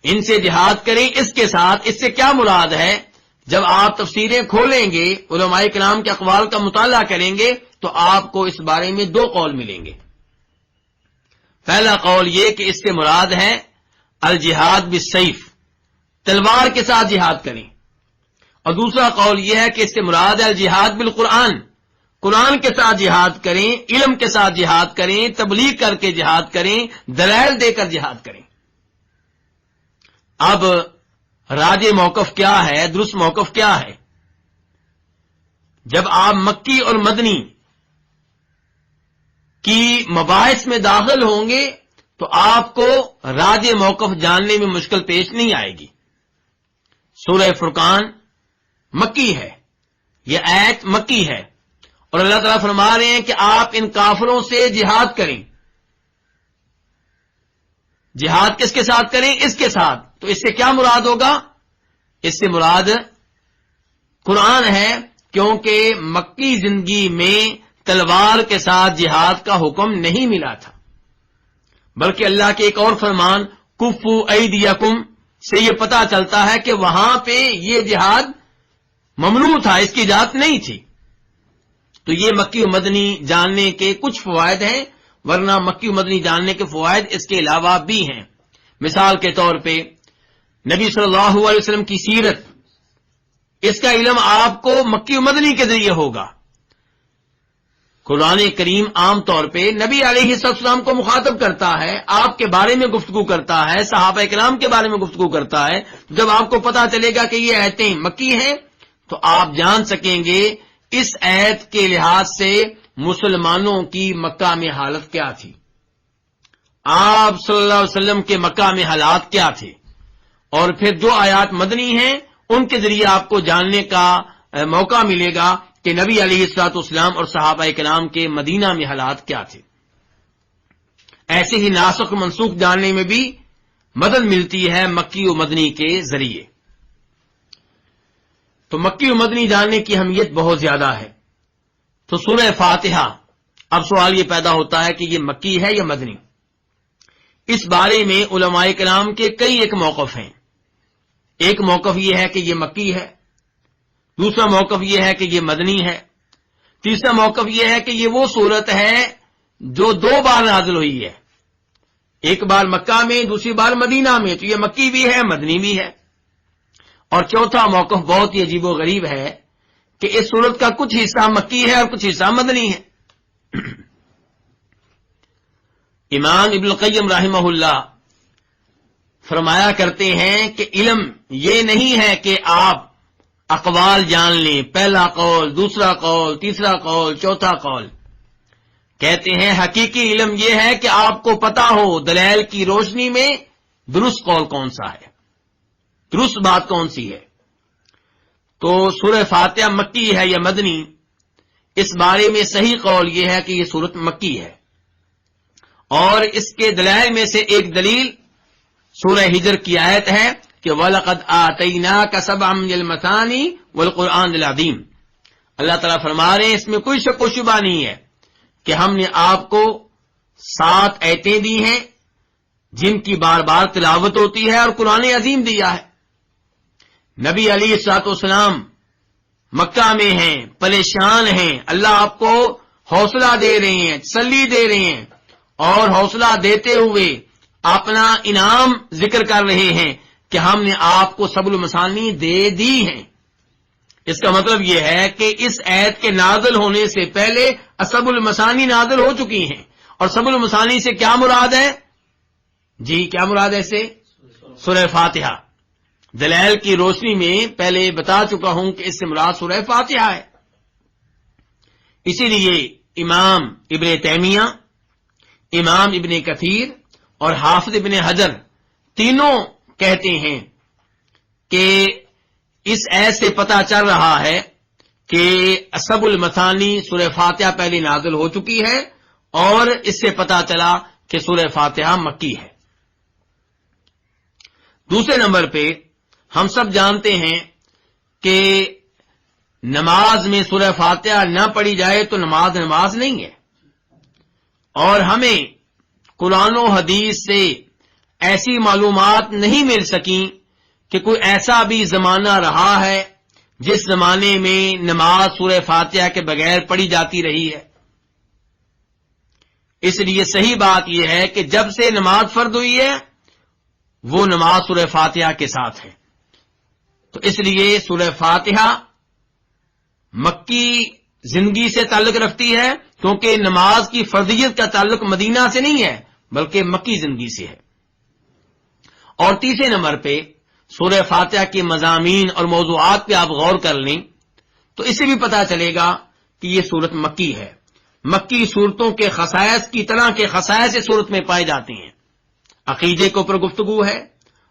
ان سے جہاد کریں اس کے ساتھ. اس سے کیا مراد ہے؟ جب آپ تفسیریں کھولیں گے، علماء کرام کے اقوال کا مطالعہ کریں گے تو آپ کو اس بارے میں دو قول ملیں گے. پہلا قول یہ کہ اس سے مراد ہے الجہاد بالسیف، تلوار کے ساتھ جہاد کریں، اور دوسرا قول یہ ہے کہ اس سے مراد ہے الجہاد بالقرآن، قرآن کے ساتھ جہاد کریں، علم کے ساتھ جہاد کریں، تبلیغ کر کے جہاد کریں، دلائل دے کر جہاد کریں. اب راج موقف کیا ہے، درست موقف کیا ہے؟ جب آپ مکی اور مدنی کی مباحث میں داخل ہوں گے تو آپ کو راج موقف جاننے میں مشکل پیش نہیں آئے گی. سورہ فرقان مکی ہے، یہ آیت مکی ہے، اور اللہ تعالیٰ فرما رہے ہیں کہ آپ ان کافروں سے جہاد کریں. جہاد کس کے ساتھ کریں؟ اس کے ساتھ. تو اس سے کیا مراد ہوگا؟ اس سے مراد قرآن ہے کیونکہ مکی زندگی میں تلوار کے ساتھ جہاد کا حکم نہیں ملا تھا، بلکہ اللہ کے ایک اور فرمان کفو ایدیکم سے یہ پتا چلتا ہے کہ وہاں پہ یہ جہاد ممنوع تھا، اس کی اجازت نہیں تھی۔ تو یہ مکی و مدنی جاننے کے کچھ فوائد ہیں، ورنہ مکی و مدنی جاننے کے فوائد اس کے علاوہ بھی ہیں۔ مثال کے طور پہ نبی صلی اللہ علیہ وسلم کی سیرت، اس کا علم آپ کو مکی و مدنی کے ذریعے ہوگا۔ قرآن کریم عام طور پہ نبی علیہ السلام کو مخاطب کرتا ہے، آپ کے بارے میں گفتگو کرتا ہے، صحابہ کرام کے بارے میں گفتگو کرتا ہے۔ جب آپ کو پتا چلے گا کہ یہ آیتیں مکی ہیں تو آپ جان سکیں گے اس آیت کے لحاظ سے مسلمانوں کی مکہ میں حالت کیا تھی، آپ صلی اللہ علیہ وسلم کے مکہ میں حالات کیا تھے، اور پھر جو آیات مدنی ہیں ان کے ذریعے آپ کو جاننے کا موقع ملے گا کہ نبی علیہ الصلوۃ والسلام اور صحابہ کرام کے مدینہ میں حالات کیا تھے۔ ایسے ہی ناسخ و منسوخ جاننے میں بھی مدد ملتی ہے مکی و مدنی کے ذریعے۔ تو مکی و مدنی جاننے کی اہمیت بہت زیادہ ہے۔ تو سورہ فاتحہ، اب سوال یہ پیدا ہوتا ہے کہ یہ مکی ہے یا مدنی؟ اس بارے میں علماء کرام کے کئی ایک موقف ہیں۔ ایک موقف یہ ہے کہ یہ مکی ہے، دوسرا موقف یہ ہے کہ یہ مدنی ہے، تیسرا موقف یہ ہے کہ یہ وہ صورت ہے جو 2 بار نازل ہوئی ہے، ایک بار مکہ میں، دوسری بار مدینہ میں، تو یہ مکی بھی ہے مدنی بھی ہے۔ اور چوتھا موقف بہت ہی عجیب و غریب ہے کہ اس صورت کا کچھ حصہ مکی ہے اور کچھ حصہ مدنی ہے۔ امام ابن القیم رحمہ اللہ فرمایا کرتے ہیں کہ علم یہ نہیں ہے کہ آپ اقوال جان لیں، پہلا قول، دوسرا قول، تیسرا قول، چوتھا قول۔ کہتے ہیں حقیقی علم یہ ہے کہ آپ کو پتا ہو دلائل کی روشنی میں درست قول کون سا ہے، درست بات کون سی ہے۔ تو سورہ فاتحہ مکی ہے یا مدنی، اس بارے میں صحیح قول یہ ہے کہ یہ سورت مکی ہے، اور اس کے دلائل میں سے ایک دلیل سورہ ہجر کی آیت ہے کہ وَلَقَدْ آتَيْنَاكَ سَبْعًا مِنَ الْمَثَانِي وَالْقُرْآنِ الْعَظِيمِ۔ اللہ تعالیٰ فرما رہے ہیں اس میں کوئی شک و شبہ نہیں ہے کہ ہم نے آپ کو 7 آیتیں دی ہیں جن کی بار بار تلاوت ہوتی ہے، اور قرآن عظیم دیا ہے۔ نبی علیہ الصلوۃ والسلام مکہ میں ہیں، پریشان ہیں، اللہ آپ کو حوصلہ دے رہے ہیں، تسلی دے رہے ہیں، اور حوصلہ دیتے ہوئے اپنا انعام ذکر کر رہے ہیں کہ ہم نے آپ کو سبع المثانی دے دی ہیں۔ اس کا مطلب یہ ہے کہ اس آیت کے نازل ہونے سے پہلے سبع المثانی نازل ہو چکی ہیں، اور سبع المثانی سے کیا مراد ہے؟ جی کیا مراد ہے؟ سے سورہ فاتحہ۔ دلائل کی روشنی میں پہلے بتا چکا ہوں کہ اس سے مراد سورہ فاتحہ ہے۔ اسی لیے امام ابن تیمیہ، امام ابن کثیر اور حافظ ابن حجر تینوں کہتے ہیں کہ اس آیت سے پتہ چل رہا ہے کہ سبع المثانی سورہ فاتحہ پہلے نازل ہو چکی ہے، اور اس سے پتہ چلا کہ سورہ فاتحہ مکی ہے۔ دوسرے نمبر پہ ہم سب جانتے ہیں کہ نماز میں سورہ فاتحہ نہ پڑھی جائے تو نماز نہیں ہے، اور ہمیں قرآن و حدیث سے ایسی معلومات نہیں مل سکیں کہ کوئی ایسا بھی زمانہ رہا ہے جس زمانے میں نماز سورہ فاتحہ کے بغیر پڑھی جاتی رہی ہے۔ اس لیے صحیح بات یہ ہے کہ جب سے نماز فرض ہوئی ہے وہ نماز سورہ فاتحہ کے ساتھ ہے۔ تو اس لیے سورہ فاتحہ مکی زندگی سے تعلق رکھتی ہے، کیونکہ نماز کی فرضیت کا تعلق مدینہ سے نہیں ہے بلکہ مکی زندگی سے ہے۔ اور تیسرے نمبر پہ سورہ فاتحہ کے مضامین اور موضوعات پہ آپ غور کر لیں تو اس سے بھی پتہ چلے گا کہ یہ سورت مکی ہے۔ مکی صورتوں کے خصائص کی طرح کے خصائص اس صورت میں پائے جاتے ہیں۔ عقیدے کے اوپر گفتگو ہے،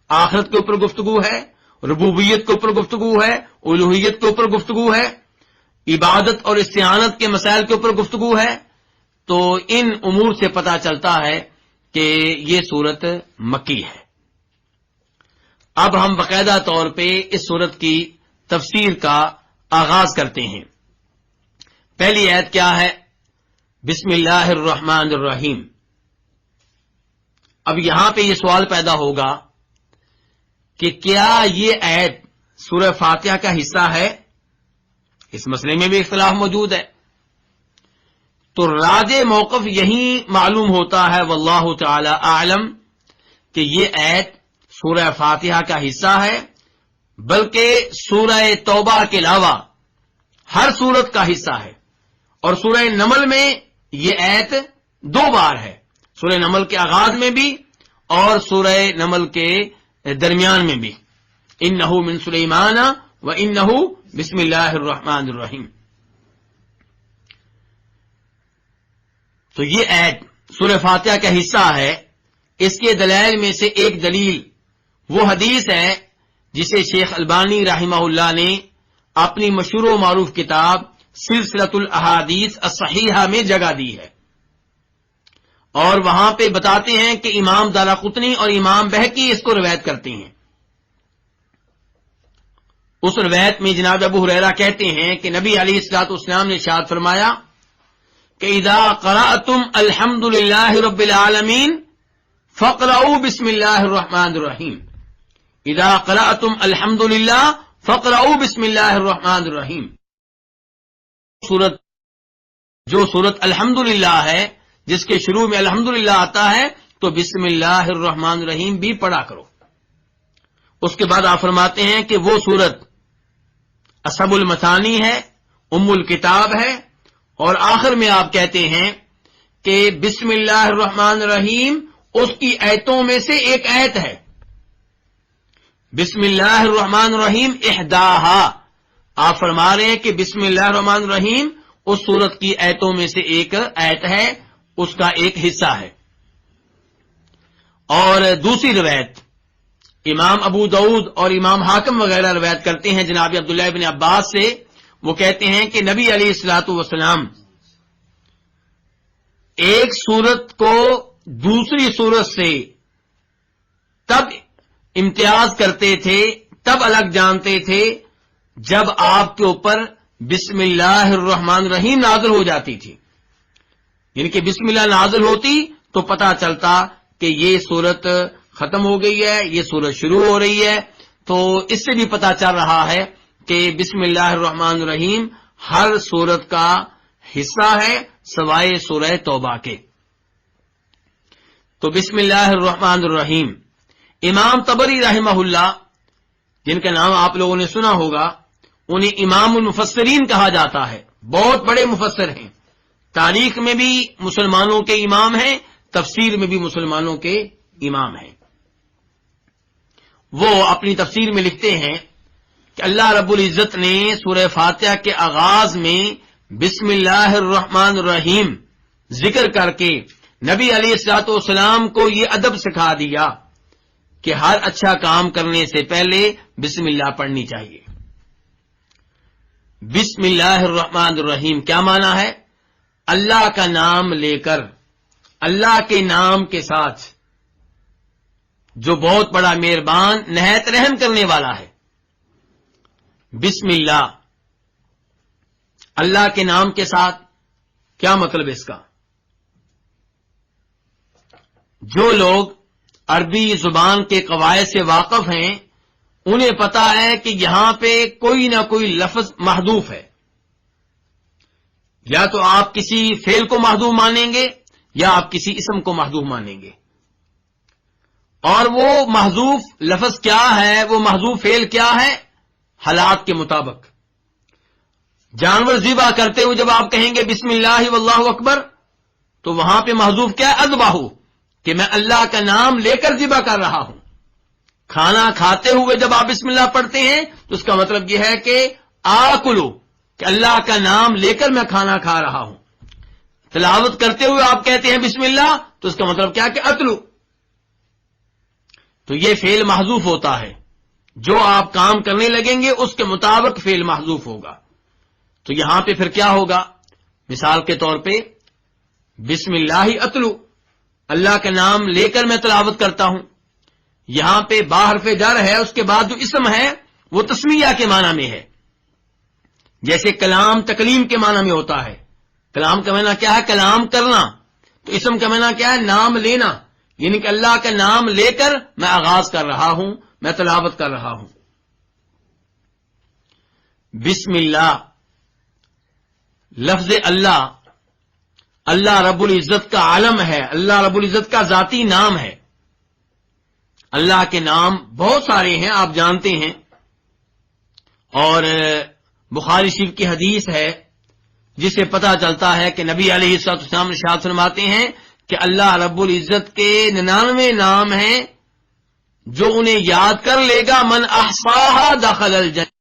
آخرت کے اوپر گفتگو ہے، ربوبیت کے اوپر گفتگو ہے، الوہیت کے اوپر گفتگو ہے، عبادت اور استعانت کے مسائل کے اوپر گفتگو ہے۔ تو ان امور سے پتہ چلتا ہے کہ یہ سورت مکی ہے۔ اب ہم باقاعدہ طور پہ اس سورت کی تفسیر کا آغاز کرتے ہیں۔ پہلی آیت کیا ہے؟ بسم اللہ الرحمن الرحیم. اب یہاں پہ یہ سوال پیدا ہوگا کہ کیا یہ آیت سورہ فاتحہ کا حصہ ہے؟ اس مسئلے میں بھی اختلاف موجود ہے. تو راجح موقف یہی معلوم ہوتا ہے واللہ تعالی اعلم کہ یہ آیت سورہ فاتحہ کا حصہ ہے، بلکہ سورہ توبہ کے علاوہ ہر سورت کا حصہ ہے. اور سورہ نمل میں یہ آیت 2 بار ہے، سورہ نمل کے آغاز میں بھی اور سورہ نمل کے درمیان میں بھی. انہ من سلیمان و انہ بسم اللہ الرحمن الرحیم. تو یہ آیت سورہ فاتحہ کا حصہ ہے. اس کے دلائل میں سے ایک دلیل وہ حدیث ہے جسے شیخ البانی رحمہ اللہ نے اپنی مشہور و معروف کتاب سلسلۃ الاحادیث الصحیحہ میں جگہ دی ہے، اور وہاں پہ بتاتے ہیں کہ امام دارقطنی اور امام بہقی اس کو روایت کرتے ہیں. اس روایت میں جناب ابو ہریرہ کہتے ہیں کہ نبی علیہ الصلوۃ والسلام نے ارشاد فرمایا کہ اذا قرأتم الحمد للہ رب العالمین فاقرؤوا بسم اللہ الرحمن الرحیم. اذا قرأتم الحمد للہ فاقرؤوا بسم اللہ الرحمن الرحیم. سورت الحمد للہ ہے، جس کے شروع میں الحمد للہ آتا ہے، تو بسم اللہ الرحمن الرحیم بھی پڑھا کرو. اس کے بعد آپ فرماتے ہیں کہ وہ سورت اصحب المثانی ہے، ام الکتاب ہے، اور آخر میں آپ کہتے ہیں کہ بسم اللہ الرحمن الرحیم اس کی آیتوں میں سے ایک آیت ہے. بسم اللہ الرحمن الرحیم احداہا. آپ فرما رہے ہیں کہ بسم اللہ الرحمن الرحیم اس سورت کی آیتوں میں سے ایک آیت ہے، اس کا ایک حصہ ہے. اور دوسری روایت امام ابو داؤد اور امام حاکم وغیرہ روایت کرتے ہیں جناب عبداللہ ابن عباس سے. وہ کہتے ہیں کہ نبی علیہ الصلوۃ والسلام ایک سورت کو دوسری سورت سے تب امتیاز کرتے تھے، تب الگ جانتے تھے جب آپ کے اوپر بسم اللہ الرحمن الرحیم نازل ہو جاتی تھی. یعنی کہ بسم اللہ نازل ہوتی تو پتہ چلتا کہ یہ سورت ختم ہو گئی ہے، یہ سورت شروع ہو رہی ہے. تو اس سے بھی پتہ چل رہا ہے کہ بسم اللہ الرحمن الرحیم ہر سورت کا حصہ ہے سوائے سورہ توبہ کے. تو بسم اللہ الرحمن الرحیم امام طبری رحمہ اللہ، جن کا نام آپ لوگوں نے سنا ہوگا، انہیں امام المفسرین کہا جاتا ہے. بہت بڑے مفسر ہیں، تاریخ میں بھی مسلمانوں کے امام ہیں، تفسیر میں بھی مسلمانوں کے امام ہیں. وہ اپنی تفسیر میں لکھتے ہیں کہ اللہ رب العزت نے سورہ فاتحہ کے آغاز میں بسم اللہ الرحمن الرحیم ذکر کر کے نبی علیہ الصلوۃ والسلام کو یہ ادب سکھا دیا کہ ہر اچھا کام کرنے سے پہلے بسم اللہ پڑھنی چاہیے. بسم اللہ الرحمن الرحیم کیا معنی ہے؟ اللہ کا نام لے کر، اللہ کے نام کے ساتھ جو بہت بڑا مہربان نہایت رحم کرنے والا ہے. بسم اللہ، اللہ کے نام کے ساتھ کیا مطلب اس کا؟ جو لوگ عربی زبان کے قواعد سے واقف ہیں انہیں پتا ہے کہ یہاں پہ کوئی نہ کوئی لفظ محذوف ہے. یا تو آپ کسی فعل کو محذوف مانیں گے یا آپ کسی اسم کو محذوف مانیں گے. اور وہ محذوف لفظ کیا ہے، وہ محذوف فعل کیا ہے؟ حالات کے مطابق. جانور ذبح کرتے ہوئے جب آپ کہیں گے بسم اللہ واللہ اکبر، تو وہاں پہ محذوف کیا ہے؟ اذبح، کہ میں اللہ کا نام لے کر ذبح کر رہا ہوں. کھانا کھاتے ہوئے جب آپ بسم اللہ پڑھتے ہیں تو اس کا مطلب یہ ہے کہ آکلو، کہ اللہ کا نام لے کر میں کھانا کھا رہا ہوں. تلاوت کرتے ہوئے آپ کہتے ہیں بسم اللہ، تو اس کا مطلب کیا کہ اتلو. تو یہ فعل محذوف ہوتا ہے، جو آپ کام کرنے لگیں گے اس کے مطابق فعل محذوف ہوگا. تو یہاں پہ پھر کیا ہوگا؟ مثال کے طور پہ بسم اللہ اتلو، اللہ کا نام لے کر میں تلاوت کرتا ہوں. یہاں پہ با حرف جر ہے، اس کے بعد جو اسم ہے وہ تسمیہ کے معنی میں ہے. جیسے کلام تکلیم کے معنی میں ہوتا ہے. کلام کا معنی کیا ہے؟ کلام کرنا. تو اسم کا معنی کیا ہے؟ نام لینا. یعنی کہ اللہ کا نام لے کر میں آغاز کر رہا ہوں، میں تلاوت کر رہا ہوں. بسم اللہ، لفظ اللہ اللہ رب العزت کا عالم ہے، اللہ رب العزت کا ذاتی نام ہے. اللہ کے نام بہت سارے ہیں، آپ جانتے ہیں. اور بخاری شریف کی حدیث ہے جس سے پتہ چلتا ہے کہ نبی علیہ السلام ارشاد فرماتے ہیں کہ اللہ رب العزت کے 99 نام ہیں جو انہیں یاد کر لے گا، من احصاها دخل الجنہ،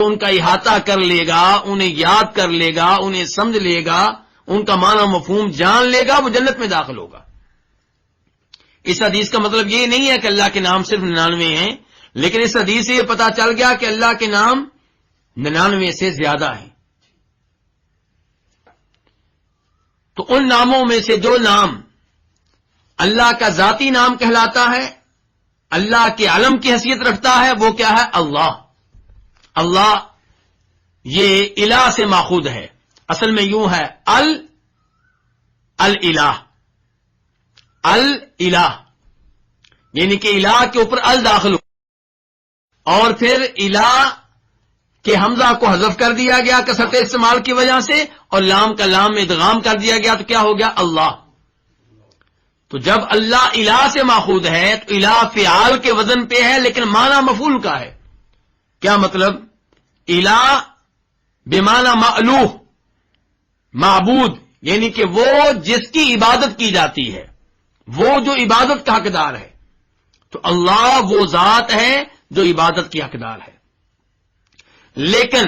ان کا احاطہ کر لے گا، انہیں یاد کر لے گا، انہیں سمجھ لے گا، ان کا معنی مفہوم جان لے گا، وہ جنت میں داخل ہوگا. اس حدیث کا مطلب یہ نہیں ہے کہ اللہ کے نام صرف 99 ہیں، لیکن اس حدیث سے یہ پتا چل گیا کہ اللہ کے نام 99 سے زیادہ ہیں. تو ان ناموں میں سے جو نام اللہ کا ذاتی نام کہلاتا ہے، اللہ کے علم کی حیثیت رکھتا ہے، وہ کیا ہے؟ اللہ. اللہ یہ الہ سے ماخوذ ہے. اصل میں یوں ہے الہ، الہ یعنی کہ الہ کے اوپر ال داخل ہو، اور پھر الہ کے حمزہ کو حذف کر دیا گیا کثرت استعمال کی وجہ سے، اور لام کا لام میں ادغام کر دیا گیا، تو کیا ہو گیا؟ اللہ. تو جب اللہ الہ سے ماخوذ ہے تو الہ فعال کے وزن پہ ہے، لیکن معنی مفعول کا ہے. کیا مطلب؟ الہ بمعنی مألوہ، معبود، یعنی کہ وہ جس کی عبادت کی جاتی ہے، وہ جو عبادت کا حقدار ہے. تو اللہ وہ ذات ہے جو عبادت کی حقدار ہے. لیکن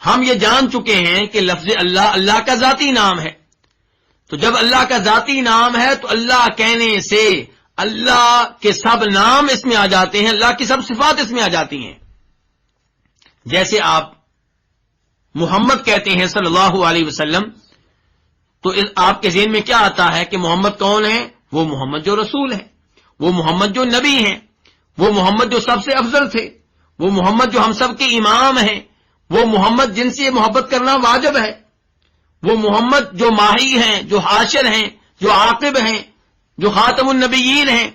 ہم یہ جان چکے ہیں کہ لفظ اللہ اللہ کا ذاتی نام ہے. تو جب اللہ کا ذاتی نام ہے تو اللہ کہنے سے اللہ کے سب نام اس میں آ جاتے ہیں، اللہ کی سب صفات اس میں آ جاتی ہیں. جیسے آپ محمد کہتے ہیں صلی اللہ علیہ وسلم، تو آپ کے ذہن میں کیا آتا ہے کہ محمد کون ہے؟ وہ محمد جو رسول ہے، وہ محمد جو نبی ہیں، وہ محمد جو سب سے افضل تھے، وہ محمد جو ہم سب کے امام ہیں، وہ محمد جن سے محبت کرنا واجب ہے، وہ محمد جو ماہی ہیں، جو حاشر ہیں، جو عاقب ہیں، جو خاتم النبیین ہیں.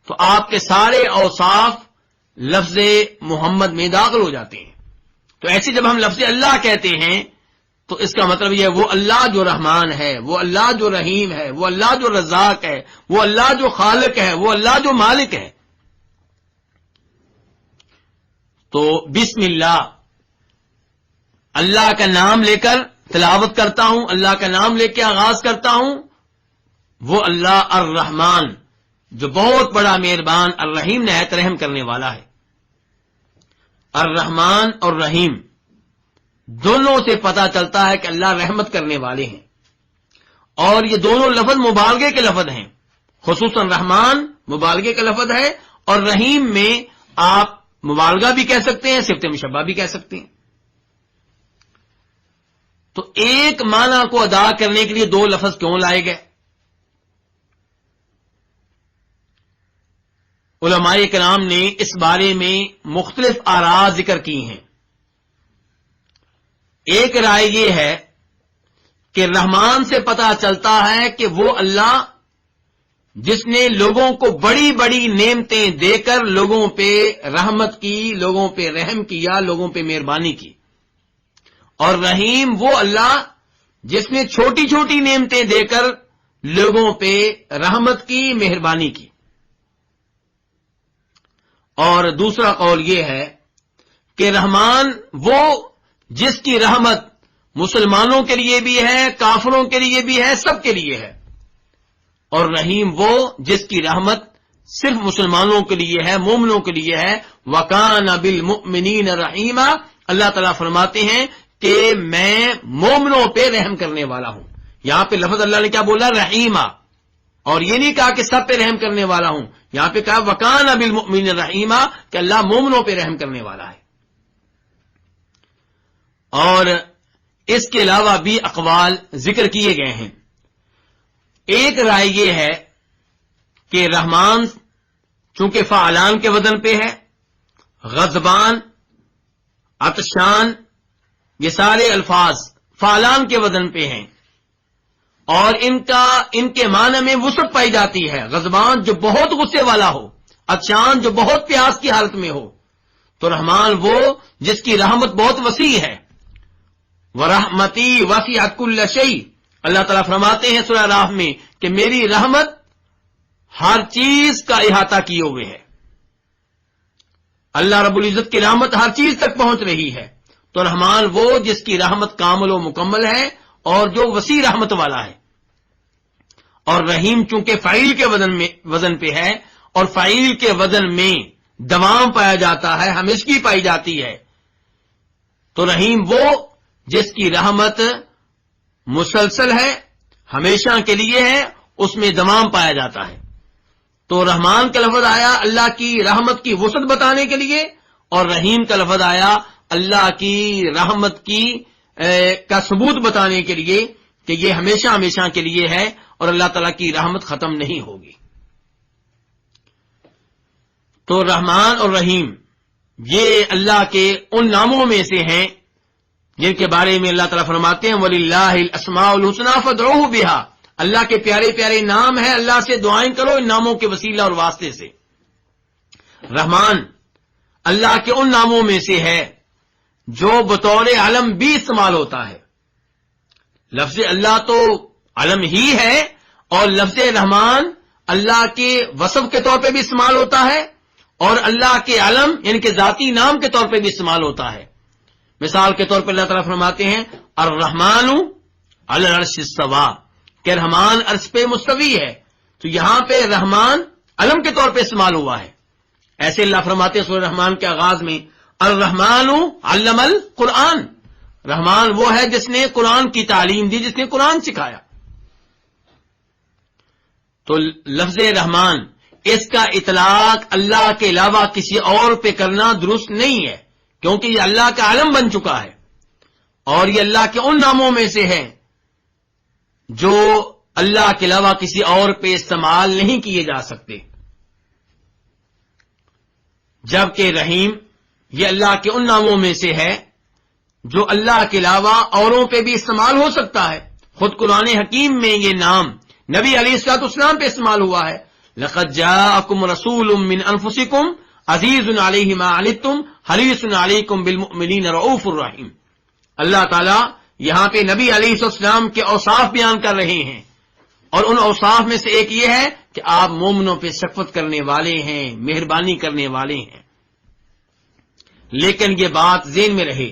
تو آپ کے سارے اوصاف لفظ محمد میں داخل ہو جاتے ہیں. تو ایسے جب ہم لفظ اللہ کہتے ہیں تو اس کا مطلب یہ ہے وہ اللہ جو رحمان ہے، وہ اللہ جو رحیم ہے، وہ اللہ جو رزاق ہے، وہ اللہ جو خالق ہے، وہ اللہ جو مالک ہے. تو بسم اللہ، اللہ کا نام لے کر تلاوت کرتا ہوں، اللہ کا نام لے کے آغاز کرتا ہوں. وہ اللہ الرحمن جو بہت بڑا مہربان، الرحیم نہایت رحم کرنے والا ہے. الرحمن اور رحیم دونوں سے پتا چلتا ہے کہ اللہ رحمت کرنے والے ہیں، اور یہ دونوں لفظ مبالغے کے لفظ ہیں. خصوصاً رحمان مبالغے کا لفظ ہے، اور رحیم میں آپ مبالغہ بھی کہہ سکتے ہیں، صفت مشبہ بھی کہہ سکتے ہیں. تو ایک معنی کو ادا کرنے کے لیے دو لفظ کیوں لائے گئے؟ علماء کرام نے اس بارے میں مختلف آراء ذکر کی ہیں. ایک رائے یہ ہے کہ رحمان سے پتہ چلتا ہے کہ وہ اللہ جس نے لوگوں کو بڑی بڑی نعمتیں دے کر لوگوں پہ رحمت کی، لوگوں پہ رحم کیا، لوگوں پہ مہربانی کی. اور رحیم وہ اللہ جس نے چھوٹی چھوٹی نعمتیں دے کر لوگوں پہ رحمت کی، مہربانی کی. اور دوسرا قول یہ ہے کہ رحمان وہ جس کی رحمت مسلمانوں کے لیے بھی ہے، کافروں کے لیے بھی ہے، سب کے لیے ہے. اور رحیم وہ جس کی رحمت صرف مسلمانوں کے لیے ہے، مومنوں کے لیے ہے. وَكَانَ بِالْمُؤْمِنِينَ رَحِيمًا، اللہ تعالیٰ فرماتے ہیں کہ میں مومنوں پہ رحم کرنے والا ہوں. یہاں پہ لفظ اللہ نے کیا بولا؟ رحیمہ. اور یہ نہیں کہا کہ سب پہ رحم کرنے والا ہوں، یہاں پہ کہا وَكَانَ بِالْمُؤْمِنِينَ رَحِيمًا کہ اللہ مومنوں پہ رحم کرنے والا ہے. اور اس کے علاوہ بھی اقوال ذکر کیے گئے ہیں. ایک رائے یہ ہے کہ رحمان چونکہ فعلان کے وزن پہ ہے، غضبان، عطشان، یہ سارے الفاظ فعلان کے وزن پہ ہیں اور ان کے معنی میں وسعت پائی جاتی ہے. غضبان جو بہت غصے والا ہو، عطشان جو بہت پیاس کی حالت میں ہو. تو رحمان وہ جس کی رحمت بہت وسیع ہے. وَرَحْمَتِي وَسِعَتْ كُلَّ شَيْءٍ، اللہ تعالیٰ فرماتے ہیں سورہ راف میں کہ میری رحمت ہر چیز کا احاطہ کیے ہوئے ہے. اللہ رب العزت کی رحمت ہر چیز تک پہنچ رہی ہے. تو رحمان وہ جس کی رحمت کامل و مکمل ہے اور جو وسیع رحمت والا ہے. اور رحیم چونکہ فعیل کے وزن پہ ہے اور فعیل کے وزن میں دوام پایا جاتا ہے، ہمیشگی پائی جاتی ہے. تو رحیم وہ جس کی رحمت مسلسل ہے، ہمیشہ کے لیے ہے، اس میں دوام پایا جاتا ہے. تو رحمان کا لفظ آیا اللہ کی رحمت کی وسعت بتانے کے لیے، اور رحیم کا لفظ آیا اللہ کی رحمت کا ثبوت بتانے کے لیے کہ یہ ہمیشہ ہمیشہ کے لیے ہے اور اللہ تعالیٰ کی رحمت ختم نہیں ہوگی. تو رحمان اور رحیم یہ اللہ کے ان ناموں میں سے ہیں جن کے بارے میں اللہ تعالیٰ فرماتے ہیں وَلِلَّهِ الْأَسْمَاءُ الْحُسْنَىٰ فَادْعُوهُ بِهَا. اللہ کے پیارے پیارے نام ہیں، اللہ سے دعائیں کرو ان ناموں کے وسیلہ اور واسطے سے. رحمان اللہ کے ان ناموں میں سے ہے جو بطور علم بھی استعمال ہوتا ہے. لفظ اللہ تو علم ہی ہے اور لفظ رحمان اللہ کے وصف کے طور پہ بھی استعمال ہوتا ہے اور اللہ کے علم یعنی کہ ذاتی نام کے طور پہ بھی استعمال ہوتا ہے. مثال کے طور پر اللہ تعالیٰ فرماتے ہیں الرحمن علی العرش استویٰ، کہ رحمان عرش پہ مستوی ہے. تو یہاں پہ رحمان علم کے طور پہ استعمال ہوا ہے. ایسے اللہ فرماتے ہیں سورہ رحمان کے آغاز میں الرحمن علم القرآن، رحمان وہ ہے جس نے قرآن کی تعلیم دی، جس نے قرآن سکھایا. تو لفظ رحمان اس کا اطلاق اللہ کے علاوہ کسی اور پہ کرنا درست نہیں ہے، کیونکہ یہ اللہ کا علم بن چکا ہے اور یہ اللہ کے ان ناموں میں سے ہے جو اللہ کے علاوہ کسی اور پہ استعمال نہیں کیے جا سکتے. جبکہ رحیم یہ اللہ کے ان ناموں میں سے ہے جو اللہ کے علاوہ اوروں پہ بھی استعمال ہو سکتا ہے. خود قرآن حکیم میں یہ نام نبی علیہ الصلوۃ والسلام پہ استعمال ہوا ہے. لقد جاءکم رسول من انفسکم عزیز علیہ ما عنتم حریص علیکم بالمؤمنین رؤوف الرحیم. اللہ تعالیٰ یہاں پہ نبی علیہ السلام کے اوصاف بیان کر رہے ہیں اور ان اوصاف میں سے ایک یہ ہے کہ آپ مومنوں پہ شفقت کرنے والے ہیں، مہربانی کرنے والے ہیں. لیکن یہ بات ذہن میں رہے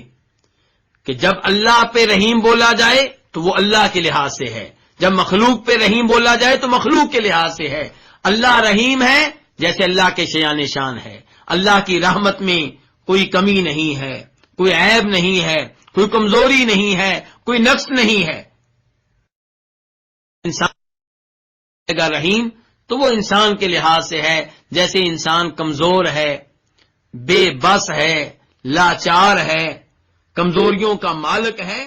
کہ جب اللہ پہ رحیم بولا جائے تو وہ اللہ کے لحاظ سے ہے، جب مخلوق پہ رحیم بولا جائے تو مخلوق کے لحاظ سے ہے. اللہ رحیم ہے جیسے اللہ کے شیان شان ہے. اللہ کی رحمت میں کوئی کمی نہیں ہے، کوئی عیب نہیں ہے، کوئی کمزوری نہیں ہے، کوئی نقص نہیں ہے. انسان کا رحیم تو وہ انسان کے لحاظ سے ہے جیسے انسان کمزور ہے، بے بس ہے، لاچار ہے، کمزوریوں کا مالک ہے.